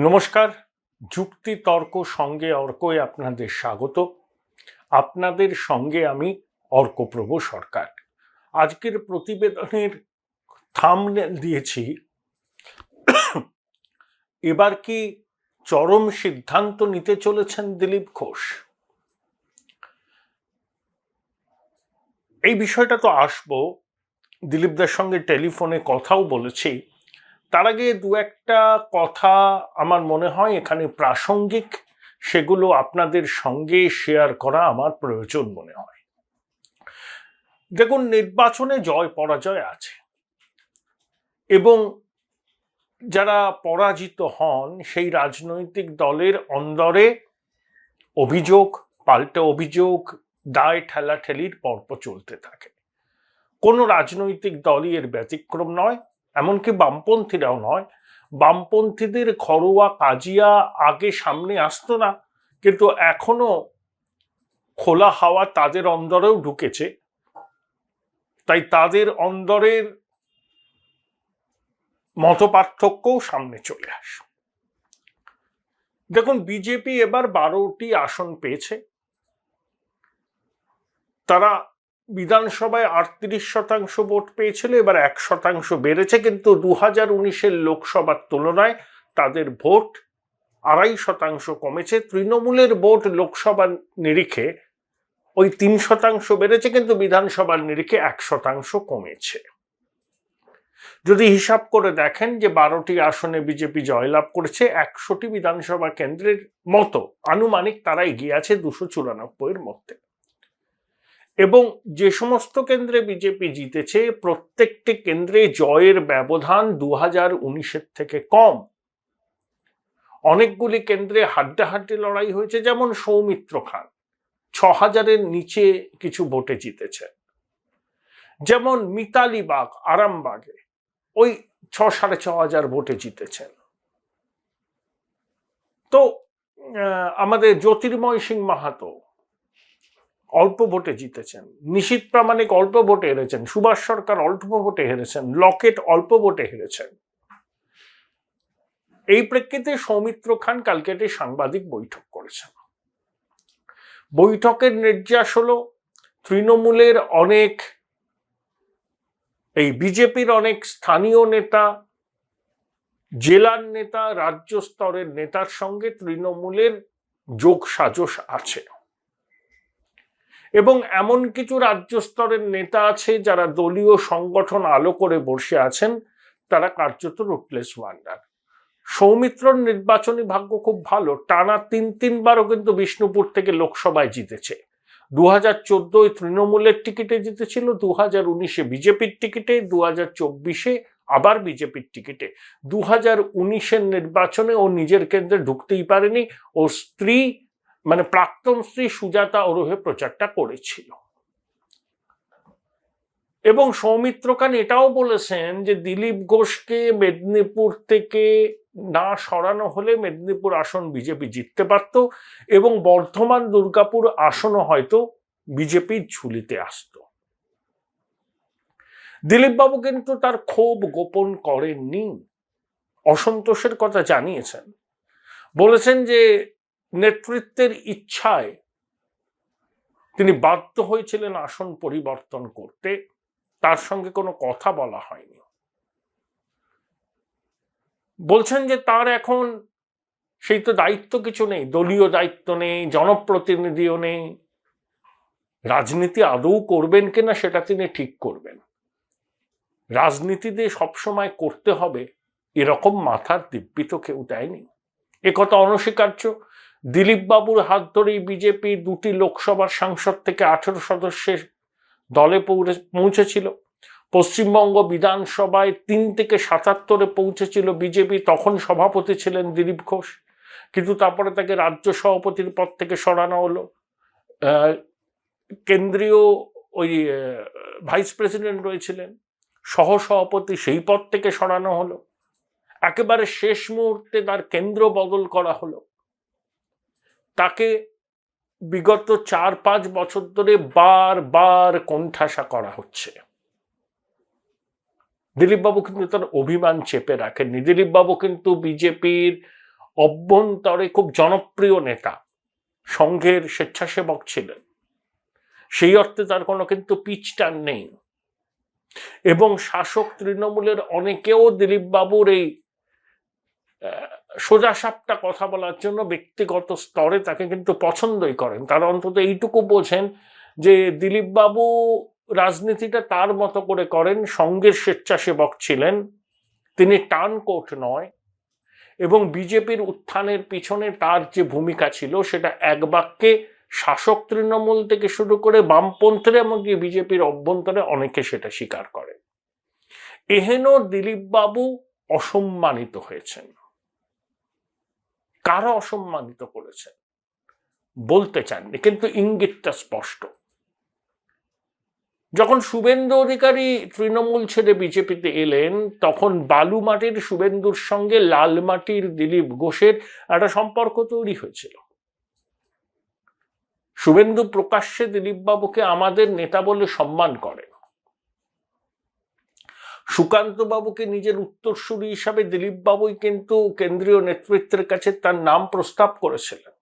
নমস্কার। যুক্তি তর্ক সঙ্গে অর্কয়ে আপনাদের স্বাগত। আপনাদের সঙ্গে আমি অর্কপ্রভ সরকার। আজকের প্রতিবেদনের থাম্বনেল দিয়েছি, এবার কি চরম সিদ্ধান্ত নিতে চলেছেন দিলীপ ঘোষ? এই বিষয়টা তো আসবো, দিলীপদার সঙ্গে টেলিফোনে কথাও বলেছি। তার আগে দু একটা কথা আমার মনে হয় এখানে প্রাসঙ্গিক, সেগুলো আপনাদের সঙ্গে শেয়ার করা আমার প্রয়োজন মনে হয়। দেখুন, নির্বাচনে জয় পরাজয় আছে এবং যারা পরাজিত হন সেই রাজনৈতিক দলের অন্দরে অভিযোগ পাল্টে অভিযোগ, দায় ঠেলাঠেলির পর্ব চলতে থাকে। কোনো রাজনৈতিক দলই এর ব্যতিক্রম নয়, এমনকি বামপন্থীরাও নয়। বামপন্থীদের ঘরোয়া কাজিয়া আগে সামনে আসতো না, কিন্তু এখনো খোলা হাওয়া তাদের অন্দরেও ঢুকেছে, তাই তাদের অন্দরের মতপার্থক্যও সামনে চলে আসে। দেখুন, বিজেপি এবার 12টি আসন পেয়েছে। তারা বিধানসভায় 38% ভোট পেয়েছিল, এবার 1% বেড়েছে, কিন্তু 2019-এর লোকসভার তুলনায় তাদের ভোট 2.5% কমেছে। তৃণমূলের ভোট লোকসভার নিরিখে ওই 3% বেড়েছে, কিন্তু বিধানসভার নিরিখে 1% কমেছে। যদি হিসাব করে দেখেন যে 12টি আসনে বিজেপি জয়লাভ করেছে, 100টি বিধানসভা কেন্দ্রের মতো আনুমানিক তারা এগিয়ে আছে 294-এর মধ্যে। এবং যে সমস্ত কেন্দ্রে বিজেপি জিতেছে প্রত্যেকটি কেন্দ্রে জয়ের ব্যবধান 2019-এর থেকে কম। অনেকগুলি কেন্দ্রে হাড্ডাহাড্ডি লড়াই হয়েছে, যেমন সৌমিত্র খান 6000-এর নিচে কিছু ভোটে জিতেছেন, যেমন মিতালি বাগ আরামবাগে ওই 6,500 ভোটে জিতেছেন। তো আমাদের জ্যোতির্ময় সিং মাহাতো অল্প ভোটে জিতেছেন, নিশীথ প্রামাণিক অল্প ভোটে হেরেছেন, সুভাষ সরকার অল্প ভোটে হেরেছেন, লকেট অল্প ভোটে হেরেছেন। এই প্রেক্ষিতে সৌমিত্র খান কালকে একটি সাংবাদিক বৈঠক করেছেন। বৈঠকের নির্যাস হলো তৃণমূলের অনেক, এই বিজেপির অনেক স্থানীয় নেতা, জেলার নেতা, রাজ্য স্তরের নেতার সঙ্গে তৃণমূলের যোগ সাজস আছে, এবং এমন কিছু রাজ্য স্তরের নেতা আছে যারা দলীয় সংগঠন আলো করে বসে আছেন, তারা কার্যত রুটলেস ওয়ান্ডার। সৌমিত্রর নির্বাচনী ভাগ্য খুব ভালো, টানা 3বারও কিন্তু বিষ্ণুপুর থেকে লোকসভায় জিতেছে। 2014-এ তৃণমূলের টিকিটে জিতেছিল, 2019-এ বিজেপির টিকিটে, 2024-এ আবার বিজেপির টিকিটে। 2019-এর নির্বাচনে ও নিজের কেন্দ্রে ঢুকতেই পারেনি, ও স্ত্রী মানে প্রাক্তন স্ত্রী সুজাতা ওরফে প্রচারটা করেছিল। এবং সৌমিত্র খান এটাও বলেছেন যে দিলীপ ঘোষকে মেদিনীপুর থেকে না সরানো হলে মেদিনীপুর আসন বিজেপি জিততে পারত, এবং বর্ধমান দুর্গাপুর আসনও হয়তো বিজেপির ঝুলিতে আসত। দিলীপ বাবু কিন্তু তার ক্ষোভ গোপন করেননি, অসন্তোষের কথা জানিয়েছেন। বলেছেন যে নেতৃত্বের ইচ্ছায় তিনি বাধ্য হয়েছিলেন আসন পরিবর্তন করতে, তার সঙ্গে কোনো কথা বলা হয়নি। বলছেন যে তার এখন সেই তো দায়িত্ব কিছু নেই, দলীয় দায়িত্ব নেই, জনপ্রতিনিধিও নেই, রাজনীতি আদৌ করবেন কিনা সেটা তিনি ঠিক করবেন। রাজনীতিতে সবসময় করতে হবে এরকম মাথার দিব্যি তো কেউ দেয়নি, একথা অনস্বীকার্য। দিলীপ বাবুর হাত ধরেই বিজেপি 2টি লোকসভার সাংসদ থেকে 18 সদস্যের দলে পৌঁছেছিল। পশ্চিমবঙ্গ বিধানসভায় 3 থেকে 77-এ পৌঁছেছিল বিজেপি, তখন সভাপতি ছিলেন দিলীপ ঘোষ, কিন্তু তারপরে তাকে রাজ্য সভাপতির পদ থেকে সরানো হলো। কেন্দ্রীয় ওই ভাইস প্রেসিডেন্ট রয়েছিলেন, সহসভাপতি, সেই পদ থেকে সরানো হলো। একেবারে শেষ মুহূর্তে তার কেন্দ্র বদল করা হলো। তাকে বিগত 4-5 বছর ধরে বারবার কোণঠাসা করা হচ্ছে। দিলীপ বাবু কিন্তু তার অভিমান চেপে রাখেননি। দিলীপ বাবু কিন্তু বিজেপির অভ্যন্তরে খুব জনপ্রিয় নেতা, সংঘের স্বেচ্ছাসেবক ছিলেন, সেই অর্থে তার কোনো কিন্তু পিচ টান নেই। এবং শাসক তৃণমূলের অনেকেও দিলীপ বাবুর এই সোজাসাপটা কথা বলার জন্য ব্যক্তিগত স্তরে তাকে কিন্তু পছন্দই করেন। তারা অন্তত এইটুকু বোঝেন যে দিলীপ বাবু রাজনীতিটা তার মতো করে করেন, সংঘের স্বেচ্ছাসেবক ছিলেন, তিনি টার্নকোট নয়, এবং বিজেপির উত্থানের পিছনে তার যে ভূমিকা ছিল সেটা এক বাক্যে শাসক তৃণমূল থেকে শুরু করে বামপন্থীরা এমনকি বিজেপির অভ্যন্তরে অনেকে সেটা স্বীকার করে। এহেন দিলীপ বাবু অসম্মানিত হয়েছেন। কারা অসম্মানিত করেছেন বলতে চাননি, কিন্তু ইঙ্গিতটা স্পষ্ট। যখন শুভেন্দু অধিকারী তৃণমূল ছেড়ে বিজেপিতে এলেন, তখন বালুমাটির শুভেন্দুর সঙ্গে লালমাটির দিলীপ ঘোষের একটা সম্পর্ক তৈরি হয়েছিল। শুভেন্দু প্রকাশ্যে দিলীপ বাবুকে আমাদের নেতা বলে সম্মান করেন। সুকান্ত বাবুকে নিজের উত্তরসূরি হিসাবে দিলীপ বাবুই কিন্তু কেন্দ্রীয় নেতৃত্বের কাছে তার নাম প্রস্তাব করেছিলেন।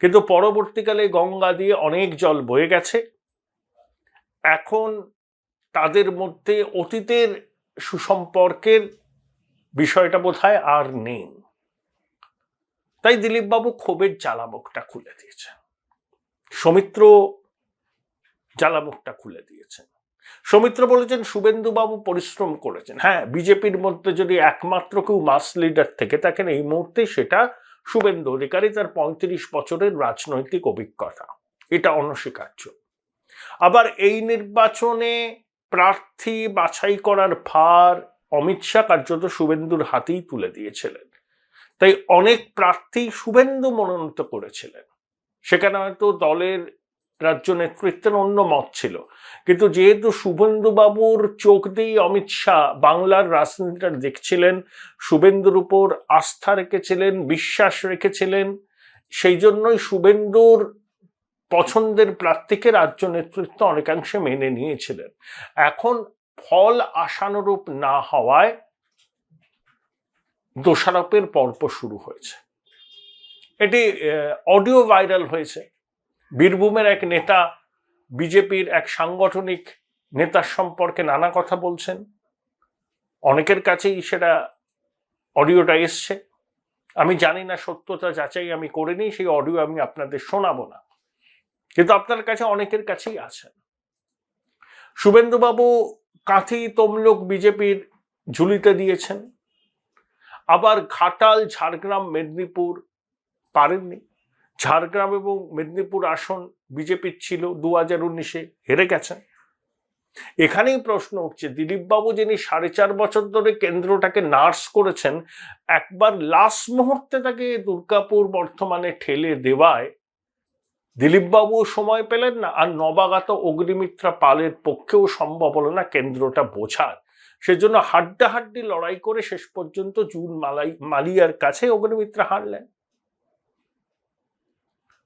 কিন্তু পরবর্তীকালে গঙ্গা দিয়ে অনেক জল বয়ে গেছে, এখন তাদের মধ্যে অতীতের সুসম্পর্কের বিষয়টা বোধহয় আর নেই। তাই দিলীপ বাবু ক্ষোভের জ্বালামুখটা খুলে দিয়েছেন, সৌমিত্র জ্বালামুখটা খুলে দিয়েছেন। সৌমিত্র বলেছেন শুভেন্দু বাবু পরিশ্রম করেছেন। হ্যাঁ, বিজেপির মধ্যে যদি একমাত্র কেউ মাস লিডার থেকে থাকেন এই মুহূর্তে সেটা শুভেন্দু অধিকারী, তার ৩৫ বছরের রাজনৈতিক অভিজ্ঞতা, এটা অনস্বীকার্য। আবার এই নির্বাচনে প্রার্থী বাছাই করার ভার অমিত শাহ কার্যত শুভেন্দুর হাতেই তুলে দিয়েছিলেন। তাই অনেক প্রার্থী শুভেন্দু মনোনীত করেছিলেন, সেখানে হয়তো দলের রাজ্য নেতৃত্বের অন্য মত ছিল, কিন্তু যেহেতু শুভেন্দু বাবুর চোখ দিয়ে অমিত শাহ বাংলার রাজনীতিটা দেখছিলেন, শুভেন্দুর উপর আস্থা রেখেছিলেন, বিশ্বাস রেখেছিলেন, সেই জন্যই শুভেন্দুর পছন্দের প্রার্থীকে রাজ্য নেতৃত্ব অনেকাংশে মেনে নিয়েছিলেন। এখন ফল আশানুরূপ না হওয়ায় দোষারোপের পর্ব শুরু হয়েছে। এটি অডিও ভাইরাল হয়েছে। বীরভূমের এক নেতা বিজেপির এক সাংগঠনিক নেতার সম্পর্কে নানা কথা বলছেন, অনেকের কাছেই সেটা অডিওটা এসছে। আমি জানি না, সত্যতা যাচাই আমি করিনি, সেই অডিও আমি আপনাদের শোনাবো না, কিন্তু আপনার কাছে অনেকের কাছেই আছেন। শুভেন্দুবাবু কাঁথি তমলুক বিজেপির ঝুলিতে দিয়েছেন, আবার ঘাটাল, ঝাড়গ্রাম, মেদিনীপুর পারেননি। ঝাড়গ্রাম এবং মেদিনীপুর আসন বিজেপির ছিল, 2019-এ হেরে গেছেন। এখানেই প্রশ্ন উঠছে, দিলীপ বাবু যিনি 4.5 বছর ধরে কেন্দ্রটাকে নার্স করেছেন, একবার লাস্ট মুহূর্তে তাকে দুর্গাপুর বর্ধমানে ঠেলে দেওয়ায় দিলীপ বাবু সময় পেলেন না, আর নবাগত অগ্নিমিত্রা পালের পক্ষেও সম্ভব হলো না কেন্দ্রটা বোঝার। সেজন্য হাড্ডাহাড্ডি লড়াই করে শেষ পর্যন্ত জুন মালিয়ার কাছে অগ্নিমিত্রা হারলেন।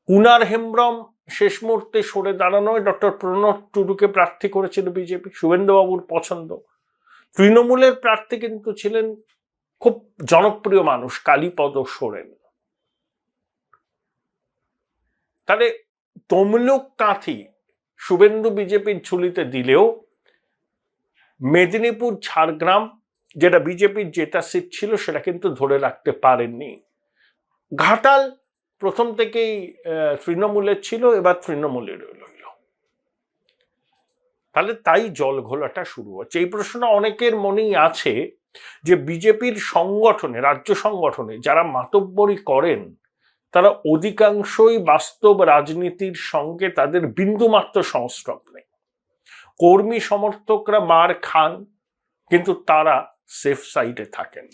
কুনার হেমব্রম শেষ মুহূর্তে সরে দাঁড়ানোয় ডক্টর প্রণব টুডুকে প্রার্থী করেছিল বিজেপি, শুভেন্দুবাবুর পছন্দ। তৃণমূলের প্রার্থী কিন্তু ছিলেন খুব জনপ্রিয় মানুষ, কালীপদ সোরেন। তাহলে তমলুক কাঁথি শুভেন্দু বিজেপির ঝুলিতে দিলেও মেদিনীপুর, ঝাড়গ্রাম যেটা বিজেপির জেতা সিট ছিল সেটা কিন্তু ধরে রাখতে পারেননি। ঘাটাল প্রথম থেকেই তৃণমূলের ছিল, এবার তৃণমূলের রইল। তাহলে তাই জল ঘোলাটা শুরু হচ্ছে। এই প্রশ্ন অনেকের মনেই আছে যে বিজেপির সংগঠনে, রাজ্য সংগঠনে যারা মাতব্বরি করেন তারা অধিকাংশই বাস্তব রাজনীতির সঙ্গে তাদের বিন্দুমাত্র সংস্রব নেই। কর্মী সমর্থকরা মার খান, কিন্তু তারা সেফ সাইডে থাকেন।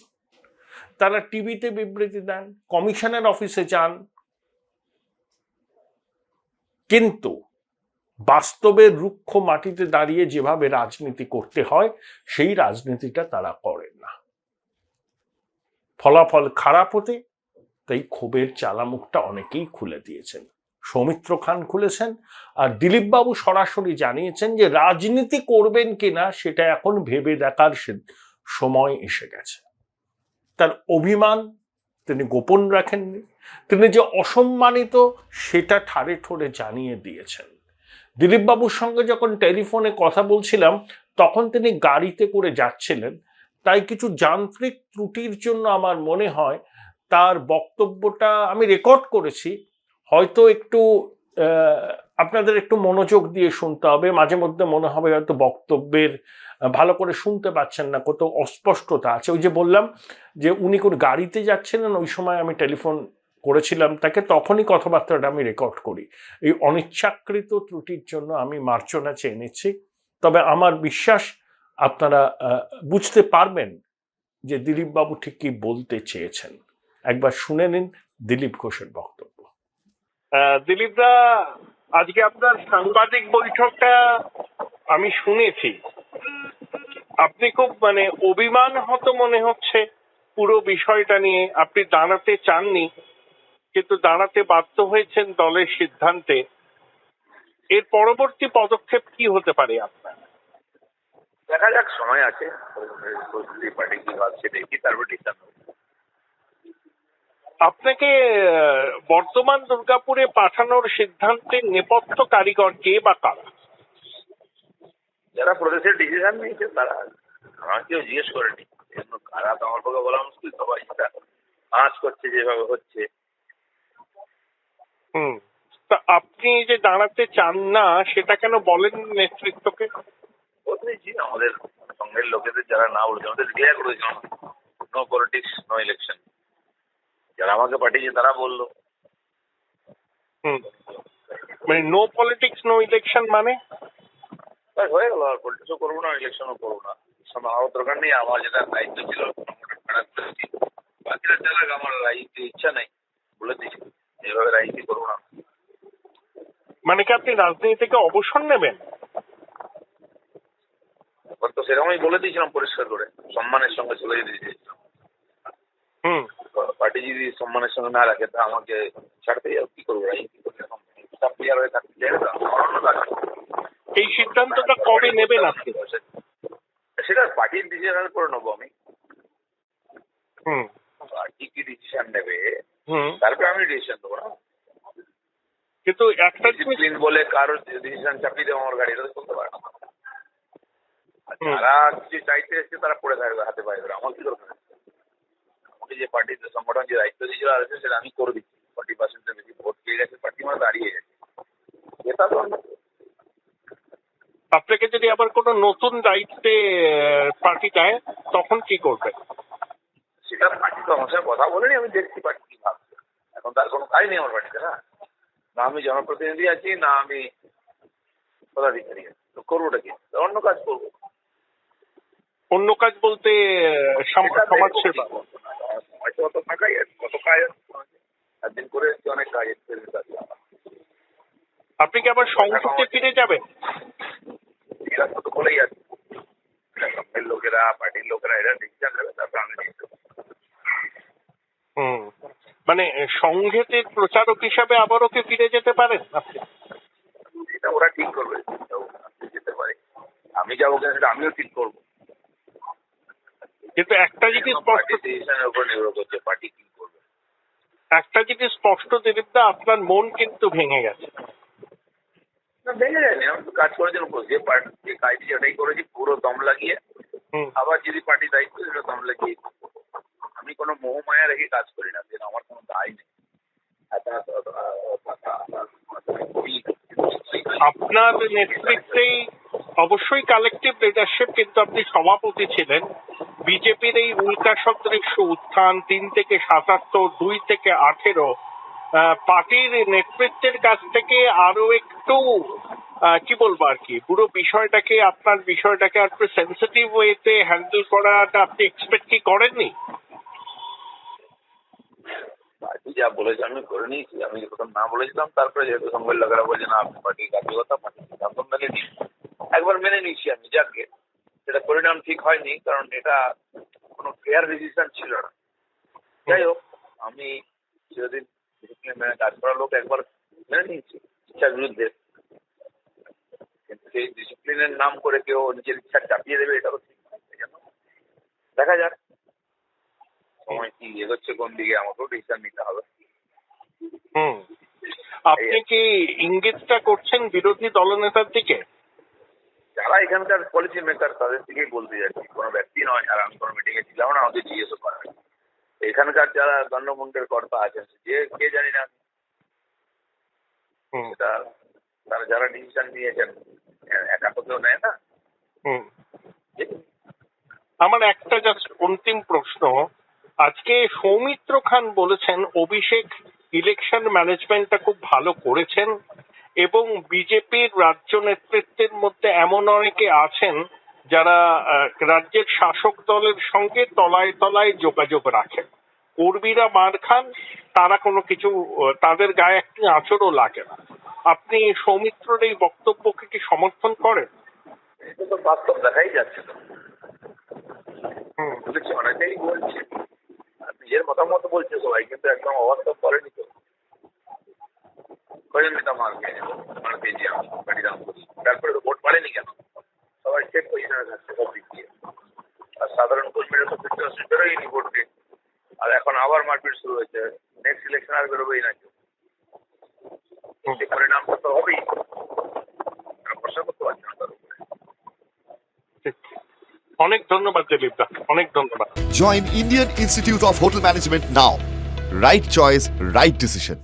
তারা টিভিতে বিবৃতি দেন, কমিশনের অফিসে যান, কিন্তু বাস্তবের রুক্ষ মাটিতে দাঁড়িয়ে যেভাবে রাজনীতি করতে হয় সেই রাজনীতিটা তারা করেন না। ফলাফল খারাপ হতে তাই ক্ষোভের জ্বালামুখটা অনেকেই খুলে দিয়েছেন। সৌমিত্র খান খুলেছেন, আর দিলীপ বাবু সরাসরি জানিয়েছেন যে রাজনীতি করবেন কিনা সেটা এখন ভেবে দেখার সময় এসে গেছে। তার অভিমান তিনি গোপন রাখেননি। তিনি যে অসম্মানিত সেটা ঠাড়ে ঠোড়ে জানিয়ে দিয়েছেন। দিলীপবাবুর সঙ্গে যখন টেলিফোনে কথা বলছিলাম তখন তিনি গাড়িতে করে যাচ্ছিলেন, তাই কিছু যান্ত্রিক ত্রুটির জন্য আমার মনে হয় তার বক্তব্যটা আমি রেকর্ড করেছি, হয়তো একটু আপনাদের একটু মনোযোগ দিয়ে শুনতে হবে। মাঝে মধ্যে মনে হবে হয়তো বক্তব্যের ভালো করে শুনতে পাচ্ছেন না, কত অস্পষ্টতা আছে। ওই যে বললাম যে উনি কোন গাড়িতে যাচ্ছিলেন, ওই সময় আমি টেলিফোন করেছিলাম তাকে, তখনই কথাবার্তাটা আমি রেকর্ড করি। এই অনিচ্ছাকৃত ত্রুটির জন্য আমি মার্জনা চেয়ে নিচ্ছি। তবে আমার বিশ্বাস আপনারা বুঝতে পারবেন যে দিলীপ বাবু ঠিক কি বলতে চেয়েছেন। একবার শুনে নিন দিলীপ ঘোষের বক্তব্য। দিলীপদা, আজকে আপনার সাংবাদিক বৈঠকটা আমি শুনেছি, আপনি খুব অভিমান হতো মনে হচ্ছে পুরো বিষয়টা নিয়ে। আপনি দাঁড়াতে চাননি, কিন্তু দাঁড়াতে বাধ্য হয়েছেন দলের সিদ্ধান্তে। এর পরবর্তী পদক্ষেপ কি হতে পারে আপনার? দেখা যাক, সময় আছে, পার্টি কি ভাবছে দেখি, তারপর ডিসিশন। আপনাকে বর্তমান দুর্গাপুরে পাঠানোর সিদ্ধান্তের নেপথ্য কারিগর কে বা কারা? যারা প্রদেশের ডিসিশন নিয়েছে তারা, আমাকেও জিজ্ঞেস করেনি। কারা তো আমার পক্ষে বলা মুশকিল, সবাই সেটা আঁচ করছে যেভাবে হচ্ছে। তা আপনি যে দাঁড়াতে চান না সেটা কেন বলেন নেতৃত্বকে? বলতেছি আমাদের সঙ্গের লোকেদের যারা না বলছে, আমাদের ক্লিয়ার করেছিলাম নো পলিটিক্স নো ইলেকশন। যারা আমাকে পাঠিয়েছে তারা বললো। নো পলিটিক্স নো ইলেকশন মানে হয়ে গেল, আর পলিটিক্সও করবো না, ইলেকশনও করবো না। আমার দরকার নেই। আমার যেটা দায়িত্ব ছিল বাকিরা চালাক, আমার রাজনীতি ইচ্ছা নেই, বলে দিচ্ছি এইভাবে রাজনীতি করবো না। মানে কি আপনি রাজনীতি থেকে অবসর নেবেন? এখন তো সেরকমই বলে দিয়েছিলাম পরিষ্কার করে, সম্মানের সঙ্গে চলে যেতে চেয়েছিলাম। পার্টি যদি সম্মানের সঙ্গে না রাখে তা আমাকে ছাড়তে যাও, কি করবো? রাজনীতি করতে সব প্লেয়ার হয়ে থাকতে চাই না। এই সিদ্ধান্তটা কবে নেবেন আপনি? সেটা পার্টির ডিসিশনের করে নেবো আমি। পার্টি কি ডিসিশন নেবে তারপরে আমি ডিসিশন দেবো না। কিন্তু একটা ডিসিপ্লিন বলে কারোর ডিসিশন চাপিয়ে দেবো আমার গাড়ি, এটা চলতে পারে না। যারা কিছু চাইতে এসছে তারা পড়ে থাকবে হাতে পায়ে ধরে, আমার কি দরকার? আমাকে যে পার্টির সংগঠন যে দায়িত্ব দিয়েছিল আর সেটা আমি করে দিচ্ছি। 40% বেশি ভোট পেয়ে গেছে, পার্টি মানে দাঁড়িয়ে গেছে। এটা তো আপনাকে যদি আবার কোনো নতুন দায়িত্বে পার্টি দেয় তখন কি করবেন? সেটা পার্টি তো আমার সঙ্গে কথা বলেনি, আমি দেখছি পার্টি কি ভাবছে। এখন তার কোনো কাজ নেই আমার পার্টিতে, না না আমি জনপ্রতিনিধি আছি, না আমি পদাধিকারী আছি। তো করবোটা কি? অন্য কাজ করবো। অন্য কাজ বলতে সমাজ সেবা? কত টাকাই কত কাজ একদিন করে এসছি, অনেক কাজ এক্সপিরিয়েন্স আছে। আপনি কি আবার সংসদে ফিরে যাবেন? এরা তো বলেই আছে, লোকেরা পার্টির লোকেরা এরা ডিসিশন নেবে, তারপর আমি মানে সংঘেতের প্রচারক হিসাবে আবারও কি ফিরে যেতে পারেন আপনি? এটা ওরা ঠিক করবে, যেতে পারে। আমি যাবো কেন সেটা আমিও ঠিক করবো। কিন্তু একটা জিনিস স্পষ্ট, ডিসিশনের উপর নির্ভর করছে পার্টি কি করবে। একটা জিনিস স্পষ্ট দিলীপদা, আপনার মন কিন্তু ভেঙে গেছে। না, ভেঙে যায়নি। আমি তো কাজ করেছি, যে পার্টি কাজটি ওটাই করেছি পুরো দম লাগিয়ে। আবার যদি পার্টি দায়িত্ব সেটা দম লাগিয়ে। আমি কোনো মোহমায়া রেখে কাজ করি না, যেন আমার কোনো দায় নেই। আপনার নেতৃত্বেই অবশ্যই কালেকটিভ লিডারশিপ, কিন্তু আপনি সভাপতি ছিলেন। বিজেপির এই উল্কা সদৃশ্য উত্থান 3 থেকে 77, 2 থেকে 18, পার্টির নেতৃত্বের কাছ থেকে আরো একটু কি বলবো আর কি, পুরো বিষয়টাকে আপনার বিষয়টাকে একটু সেন্সিটিভ ওয়েতে হ্যান্ডেল করাটা আপনি এক্সপেক্ট কি করেননি? পার্টি যা বলেছে আমি করে নিয়েছি। আমি প্রথম না বলেছিলাম, তারপরে যেহেতু সঙ্গের লোকেরা বলছে না আপনি পার্টির কার্যকর্তা, পার্টির সিদ্ধান্ত মেনে নিই, একবার মেনে নিয়েছি আমি। যাকে সেটা পরিণাম ঠিক হয়নি, কারণ এটা কোনো ফেয়ার ডিসিশন ছিল না। যাই হোক, আমি চিরদিন ডিসিপ্লিন মেনে কাজ করার লোক, একবার মেনে নিয়েছি ইচ্ছার বিরুদ্ধে। কিন্তু সেই ডিসিপ্লিনের নাম করে কেউ নিজের ইচ্ছা চাপিয়ে দেবে, এটা তো ঠিক নয়। দেখা যাক সময় কি এগোচ্ছে কোন দিকে আমাকেও ডিসিশন নিতে হবে। হুম, আপনি কি ইঙ্গিতটা করছেন বিরোধী দলনেতার দিকে? যারা এখানকার পলিসি মেকার তাদের দিকেই বলতে যাচ্ছি, কোনো ব্যক্তি নয়। আর আমি কোনো মিটিং এ ছিলাম না, আমাদের জিজ্ঞেসও করা হয়নি। এখানকার যারা দণ্ডমুণ্ডের কর্তা আছেন, যে কে জানি না, হুম, সেটা তারা যারা ডিসিশন নিয়েছেন একা তো কেউ নেয় না। হুম। আমার একটা জাস্ট অন্তিম প্রশ্ন, আজকে সৌমিত্র খান বলেছেন অভিষেক ইলেকশন ম্যানেজমেন্টটা খুব ভালো করেছেন এবং বিজেপির রাজ্য নেতৃত্বের মধ্যে এমন অনেকে আছেন যারা রাজ্যের শাসক দলের সঙ্গে তলায় তলায় যোগাযোগ রাখেন। কর্মীরা মার খান, তারা কোনো কিছু তাদের গায়ে একটি আঁচড়ও লাগে না। আপনি সৌমিত্রর এই বক্তব্যকে কি সমর্থন করেন? এটা তো বাস্তব দেখাই যাচ্ছে তো, হুম, বলেছি অনেকেই বলছে, আর নিজের মতামত বলছে সবাই, কিন্তু একদম অবাস্তব করেনি তো। কজন নেতা মার খেয়েছি আমি, গাড়ি দাম করি, তারপরে তো ভোট পারেনি কেন? সবাই চেক পজিশনে থাকছে সব দিক দিয়ে। আর সাধারণ কর্মীরা তো বেরোয়নি ভোটকে, আর এখন আবার মারপিট শুরু হয়েছে। নেক্সট ইলেকশন আর বেরোবেই না কেউ, সেই পরিণামটা তো হবেই। ভরসা করতে পারছে না তার উপরে। ঠিক। অনেক ধন্যবাদ দিলীপ দা, অনেক ধন্যবাদ। Join Indian Institute of Hotel Management now. Right choice, right decision.